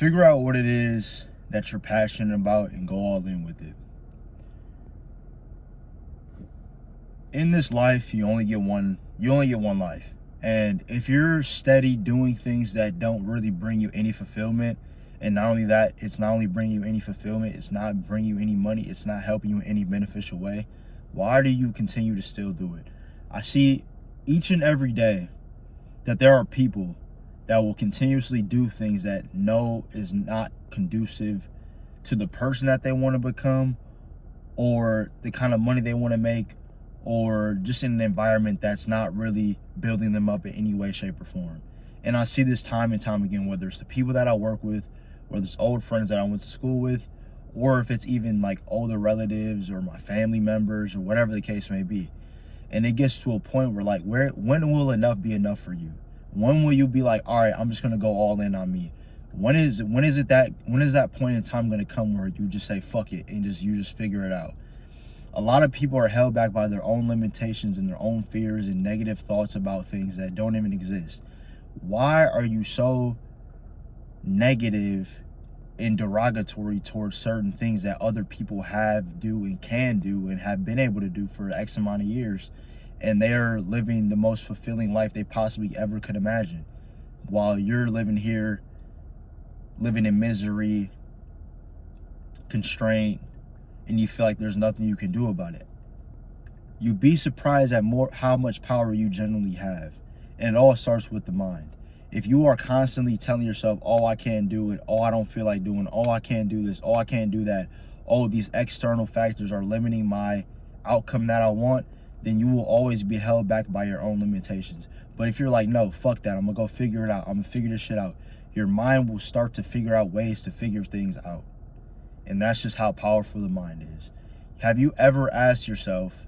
Figure out what it is that you're passionate about and go all in with it. In this life, you only get one life. And if you're steady doing things that don't really bring you any fulfillment, and not only that, it's not only bringing you any fulfillment, it's not bringing you any money, it's not helping you in any beneficial way, why do you continue to still do it? I see each and every day that there are people that will continuously do things that know is not conducive to the person that they want to become, or the kind of money they want to make, or just in an environment that's not really building them up in any way, shape, or form. And I see this time and time again, whether it's the people that I work with, whether it's old friends that I went to school with, or if it's even like older relatives or my family members or whatever the case may be. And it gets to a point where like, when will enough be enough for you? When will you be like, all right, I'm just gonna go all in on me? When is that point in time gonna come where you just say fuck it and you just figure it out? A lot of people are held back by their own limitations and their own fears and negative thoughts about things that don't even exist. Why are you so negative and derogatory towards certain things that other people do and can do and have been able to do for X amount of years, and they're living the most fulfilling life they possibly ever could imagine, while you're living here, living in misery, constraint, and you feel like there's nothing you can do about it? You'd be surprised at how much power you generally have. And it all starts with the mind. If you are constantly telling yourself, oh, I can't do it, oh, I don't feel like doing, oh, I can't do this, oh, I can't do that, oh, these external factors are limiting my outcome that I want, then you will always be held back by your own limitations. But if you're like, no, fuck that, I'm gonna go figure it out, I'm gonna figure this shit out, your mind will start to figure out ways to figure things out. And that's just how powerful the mind is. Have you ever asked yourself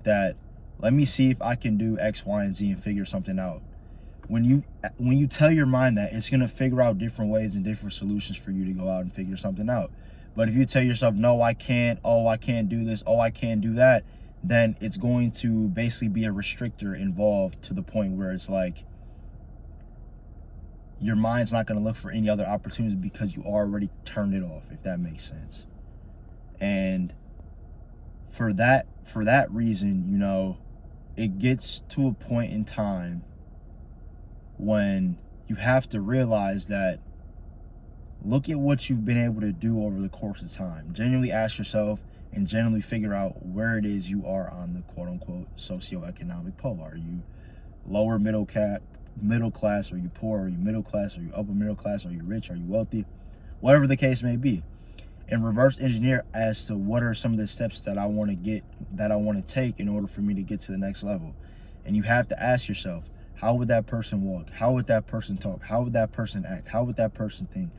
that, let me see if I can do X, Y, and Z and figure something out? When you tell your mind that, it's gonna figure out different ways and different solutions for you to go out and figure something out. But if you tell yourself, no, I can't, oh, I can't do this, oh, I can't do that, then it's going to basically be a restrictor involved, to the point where it's like, your mind's not going to look for any other opportunities because you already turned it off, if that makes sense. And for that reason, you know, it gets to a point in time when you have to realize that, look at what you've been able to do over the course of time. Genuinely ask yourself and genuinely figure out where it is you are on the quote-unquote socioeconomic pole. Are you lower middle class? Are you poor? Are you middle class? Are you upper middle class? Are you rich? Are you wealthy? Whatever the case may be. And reverse engineer as to what are some of the steps that I want to take in order for me to get to the next level. And you have to ask yourself, how would that person walk? How would that person talk? How would that person act? How would that person think?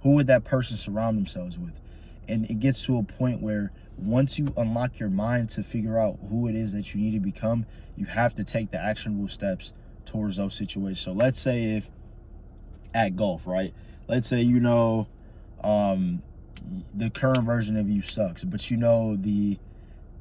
Who would that person surround themselves with? And it gets to a point where once you unlock your mind to figure out who it is that you need to become, you have to take the actionable steps towards those situations. So let's say if at golf, right? Let's say, you know, the current version of you sucks, but you know the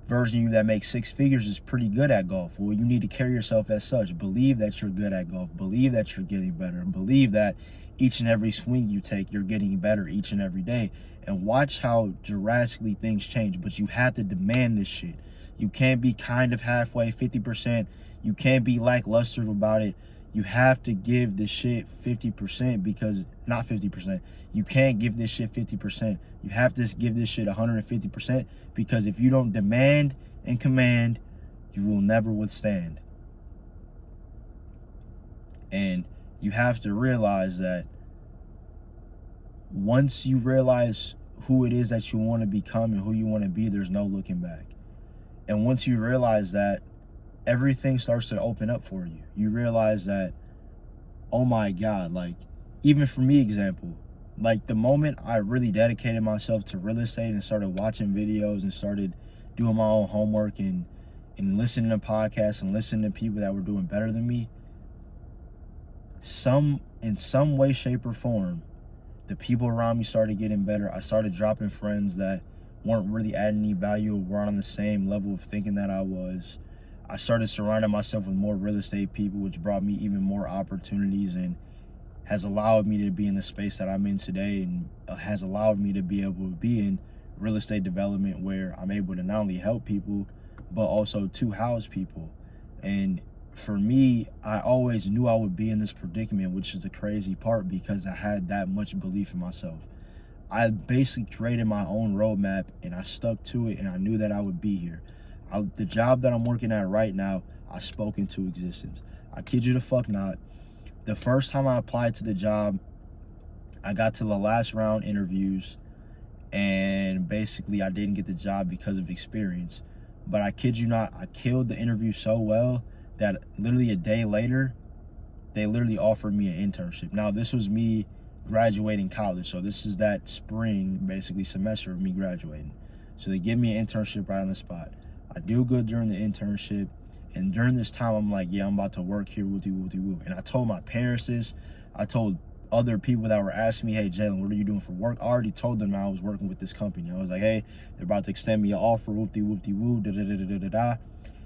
version of you that makes six figures is pretty good at golf. Well, you need to carry yourself as such. Believe that you're good at golf. Believe that you're getting better. And believe that each and every swing you take, you're getting better each and every day. And watch how drastically things change. But you have to demand this shit. You can't be kind of halfway, 50%. You can't be lackluster about it. You have to give this shit 50%, because, not 50%. You can't give this shit 50%. You have to give this shit 150%, because if you don't demand and command, you will never withstand. And you have to realize that once you realize who it is that you want to become and who you want to be, there's no looking back. And once you realize that, everything starts to open up for you. You realize that, oh my God, like, even for me, example, like the moment I really dedicated myself to real estate and started watching videos and started doing my own homework and listening to podcasts and listening to people that were doing better than me, in some way, shape, or form, the people around me started getting better. I started dropping friends that weren't really adding any value or weren't on the same level of thinking that I was. I started surrounding myself with more real estate people, which brought me even more opportunities. And has allowed me to be in the space that I'm in today, and has allowed me to be able to be in real estate development, where I'm able to not only help people, but also to house people. And for me, I always knew I would be in this predicament, which is the crazy part, because I had that much belief in myself. I basically created my own roadmap, and I stuck to it, and I knew that I would be here. The job that I'm working at right now, I spoke into existence. I kid you the fuck not. The first time I applied to the job, I got to the last round interviews, and basically I didn't get the job because of experience. But I kid you not, I killed the interview so well that literally a day later, they literally offered me an internship. Now, this was me graduating college, so this is that spring, basically, semester of me graduating. So they give me an internship right on the spot. I do good during the internship, and during this time, I'm like, yeah, I'm about to work here, woo-dee-woo-dee-woo. And I told my parents this. I told other people that were asking me, hey, Jalen, what are you doing for work? I already told them I was working with this company. I was like, hey, they're about to extend me an offer, whoop-dee-whoop-dee-woo, da-da-da-da-da-da.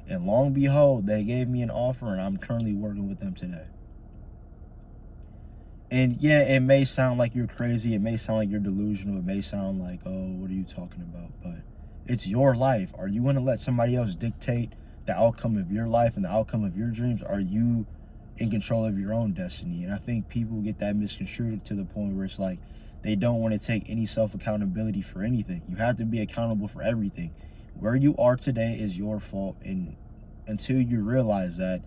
And long and behold, they gave me an offer, and I'm currently working with them today. And yeah, it may sound like you're crazy. It may sound like you're delusional. It may sound like, oh, what are you talking about? But it's your life. Are you going to let somebody else dictate the outcome of your life and the outcome of your dreams? Are you in control of your own destiny? And I think people get that misconstrued to the point where it's like they don't want to take any self-accountability for anything. You have to be accountable for everything. Where you are today is your fault. And until you realize that,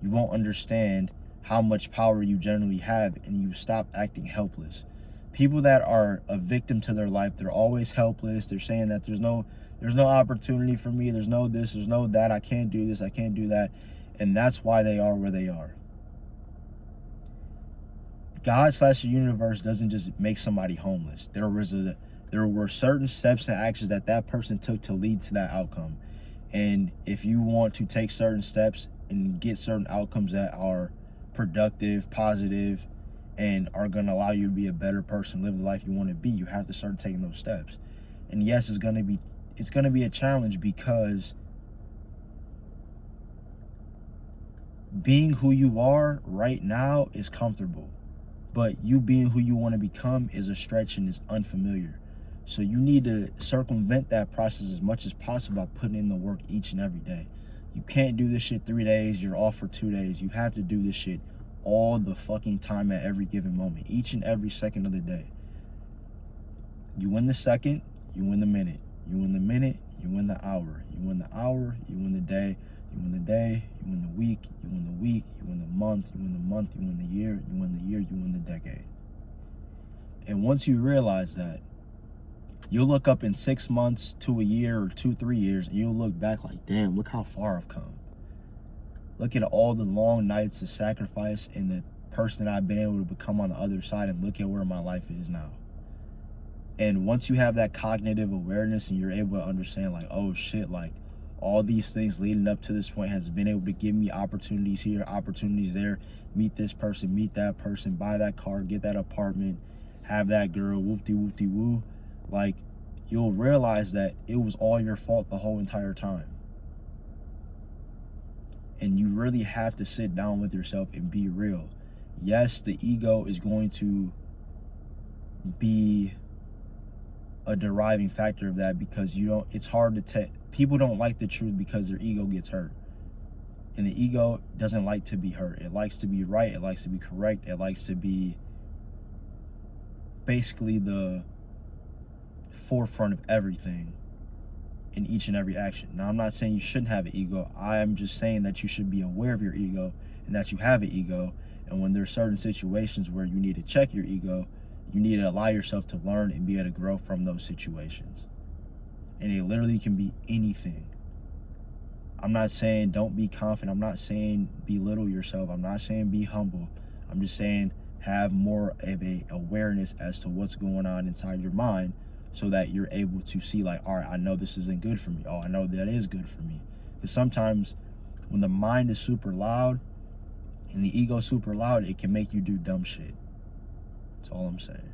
you won't understand how much power you generally have, and you stop acting helpless. People that are a victim to their life, they're always helpless. They're saying that there's no opportunity for me, there's no this, there's no that, I can't do this, I can't do that. And that's why they are where they are. God / the universe doesn't just make somebody homeless. There were certain steps and actions that person took to lead to that outcome. And if you want to take certain steps and get certain outcomes that are productive, positive, and are going to allow you to be a better person, live the life you want to be, you have to start taking those steps. And yes, it's going to be a challenge, because being who you are right now is comfortable, but you being who you want to become is a stretch and is unfamiliar. So you need to circumvent that process as much as possible by putting in the work each and every day. You can't do this shit 3 days, you're off for 2 days. You have to do this shit all the fucking time at every given moment, each and every second of the day. You win the second, you win the minute. You win the minute, you win the hour. You win the hour, you win the day. You win the day, you win the week, you win the week, you win the month, you win the month, you win the year, you win the year, you win the decade. And once you realize that, you'll look up in 6 months to a year or 2-3 years, and you'll look back like, damn, look how far I've come. Look at all the long nights of sacrifice and the person that I've been able to become on the other side, and look at where my life is now. And once you have that cognitive awareness and you're able to understand, like, oh shit, like all these things leading up to this point has been able to give me opportunities here, opportunities there, meet this person, meet that person, buy that car, get that apartment, have that girl, whoop-de-whoop-de-woo. Like, you'll realize that it was all your fault the whole entire time. And you really have to sit down with yourself and be real. Yes, the ego is going to be a deriving factor of that, because it's hard to take. People don't like the truth because their ego gets hurt. And the ego doesn't like to be hurt. It likes to be right. It likes to be correct. It likes to be basically the forefront of everything in each and every action. Now, I'm not saying you shouldn't have an ego. I am just saying that you should be aware of your ego and that you have an ego. And when there's certain situations where you need to check your ego, you need to allow yourself to learn and be able to grow from those situations. And it literally can be anything. I'm not saying don't be confident. I'm not saying belittle yourself. I'm not saying be humble. I'm just saying have more of a awareness as to what's going on inside your mind, so that you're able to see, like, all right, I know this isn't good for me. Oh, I know that is good for me. Because sometimes when the mind is super loud and the ego super loud, it can make you do dumb shit. That's all I'm saying.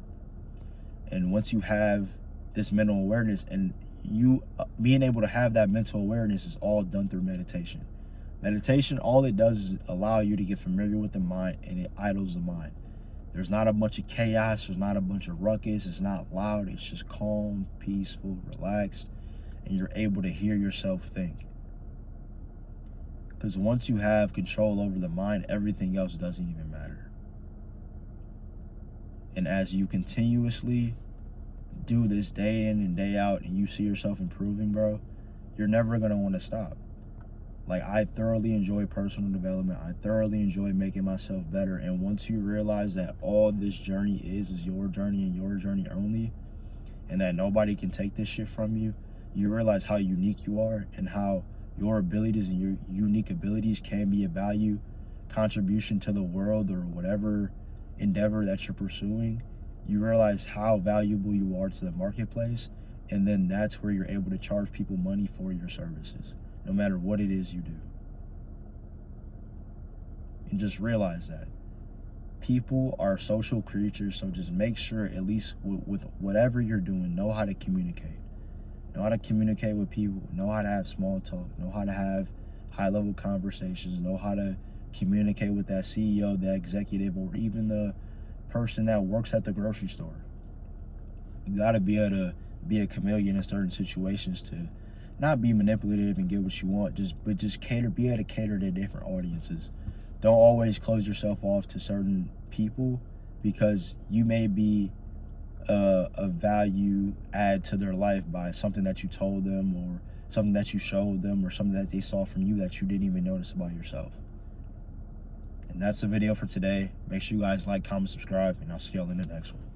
And once you have this mental awareness, and you being able to have that mental awareness is all done through meditation. Meditation, all it does is allow you to get familiar with the mind, and it idles the mind. There's not a bunch of chaos. There's not a bunch of ruckus. It's not loud. It's just calm, peaceful, relaxed, and you're able to hear yourself think. Because once you have control over the mind, everything else doesn't even matter. And as you continuously do this day in and day out, and you see yourself improving, bro, you're never going to want to stop. Like, I thoroughly enjoy personal development. I thoroughly enjoy making myself better. And once you realize that all this journey is your journey and your journey only, and that nobody can take this shit from you, you realize how unique you are and how your abilities and your unique abilities can be a value contribution to the world or whatever endeavor that you're pursuing. You realize how valuable you are to the marketplace, and then that's where you're able to charge people money for your services, no matter what it is you do. And just realize that people are social creatures, so just make sure, at least with whatever you're doing, know how to communicate. Know how to communicate with people, know how to have small talk, know how to have high-level conversations, know how to communicate with that CEO, that executive, or even the person that works at the grocery store. You got to be able to be a chameleon in certain situations to not be manipulative and get what you want, but just be able to cater to different audiences. Don't always close yourself off to certain people, because you may be a value add to their life by something that you told them, or something that you showed them, or something that they saw from you that you didn't even notice about yourself. And that's the video for today. Make sure you guys like, comment, subscribe, and I'll see y'all in the next one.